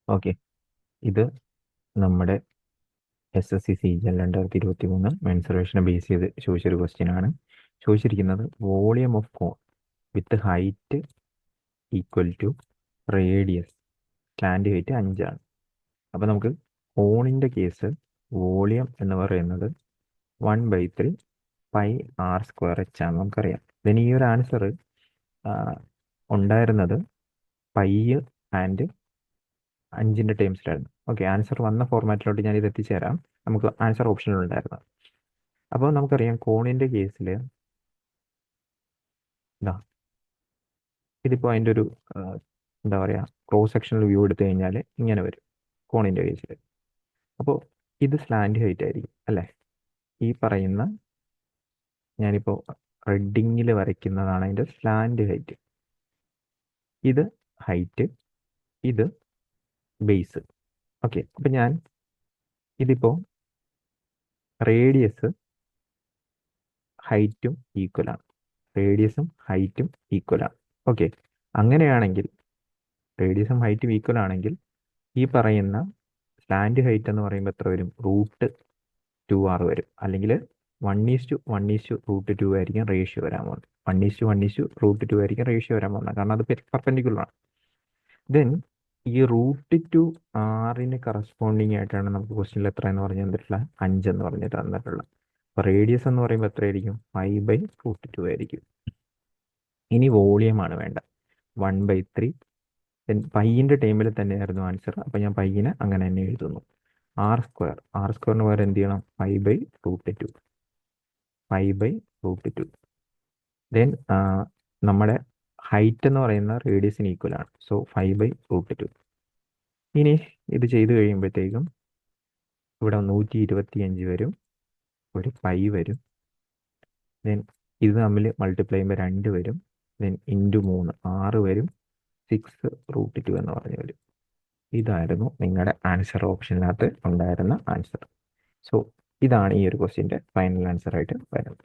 Okay, ഇത് നമ്മുടെ SSC CGL 2023 മെൻസുറേഷനെ base ചെയ്ത് ചോദിച്ചൊരു ക്വസ്റ്റ്യൻ ആണ്. ചോദിച്ചിരിക്കുന്നത് volume of cone with height equal to radius, slant height 5 ആണ്. അപ്പോൾ നമുക്ക് കോണിൻ്റെ കേസ് വോളിയം എന്ന് പറയുന്നത് 1/3 πr²h ആണ് നമുക്കറിയാം. ഇതിന് ഈ ഒരു ആൻസർ ഉണ്ടായിരുന്നത് പൈ ആൻഡ് 5ൻ്റെ ടേംസിലായിരുന്നു. ഓക്കെ, ആൻസർ വന്ന ഫോർമാറ്റിലോട്ട് ഞാൻ ഇത് എത്തിച്ചേരാം. നമുക്ക് ആൻസർ ഓപ്ഷനിലുണ്ടായിരുന്നു. അപ്പോൾ നമുക്കറിയാം കോണിൻ്റെ കേസിൽ ഇതാ, ഇതിപ്പോൾ അതിൻ്റെ ഒരു എന്താ പറയുക, ക്രോസ് സെക്ഷണൽ വ്യൂ എടുത്തു കഴിഞ്ഞാൽ ഇങ്ങനെ വരും കോണിൻ്റെ കേസിൽ. അപ്പോൾ ഇത് സ്ലാൻഡ് ഹൈറ്റ് ആയിരിക്കും അല്ലേ? ഈ പറയുന്ന ഞാനിപ്പോൾ റെഡിങ്ങിൽ വരയ്ക്കുന്നതാണ് അതിൻ്റെ സ്ലാൻഡ് ഹൈറ്റ്. ഇത് ഹൈറ്റ്, ഇത് ബേസ്. ഓക്കെ, അപ്പം ഞാൻ ഇതിപ്പോൾ റേഡിയസ് ഹൈറ്റും ഈക്വലാണ്, റേഡിയസും ഹൈറ്റും ഈക്വലാണ്. ഓക്കെ, അങ്ങനെയാണെങ്കിൽ റേഡിയസും ഹൈറ്റും ഈക്വൽ ആണെങ്കിൽ ഈ പറയുന്ന സ്ലാൻഡ് ഹൈറ്റ് എന്ന് പറയുമ്പോൾ എത്ര വരും? √2r വരും. അല്ലെങ്കിൽ 1:1:√2 ആയിരിക്കും റേഷ്യോ വരാൻ പോകുന്നത്. 1:1:√2 ആയിരിക്കും റേഷ്യോ വരാൻ പോകുന്നത്, കാരണം അത് പെർപെൻഡിക്കുലർ ആണ്. ദെൻ ഈ √2r കറസ്പോണ്ടിങ് ആയിട്ടാണ് നമുക്ക് ക്വസ്റ്റ്യനിൽ എത്ര എന്ന് പറഞ്ഞ് തന്നിട്ടുള്ള 5 എന്ന് പറഞ്ഞിട്ട് തന്നിട്ടുള്ളത്. അപ്പോൾ റേഡിയസ് എന്ന് പറയുമ്പോൾ എത്രയായിരിക്കും? 5/√2 ആയിരിക്കും. ഇനി വോളിയമാണ് വേണ്ട, 1/3. ദെൻ പൈൻ്റെ ടൈമിൽ തന്നെയായിരുന്നു ആൻസർ, അപ്പോൾ ഞാൻ പൈനെ അങ്ങനെ തന്നെ എഴുതുന്നു. r²ന് പകരം എന്ത് ചെയ്യണം? 5/√2. 5/√2. ദെൻ നമ്മുടെ ഹൈറ്റ് എന്ന് പറയുന്ന റേഡിയസിന് ഈക്വൽ ആണ്, സോ 5/√2. ഇനി ഇത് ചെയ്ത് കഴിയുമ്പോഴത്തേക്കും ഇവിടെ 125 വരും, ഒരു പൈ വരും. ദെൻ ഇത് തമ്മിൽ മൾട്ടിപ്ലൈ ചെയ്യുമ്പോൾ 2 വരും. ദെൻ ഇൻറ്റു 3 6 വരും. 6√2 എന്ന് പറഞ്ഞു വരും. ഇതായിരുന്നു നിങ്ങളുടെ ആൻസർ ഓപ്ഷനകത്ത് ഉണ്ടായിരുന്ന ആൻസർ. സോ ഇതാണ് ഈ ഒരു ക്വസ്റ്റ്യൻ്റെ ഫൈനൽ ആൻസർ ആയിട്ട് വരുന്നത്.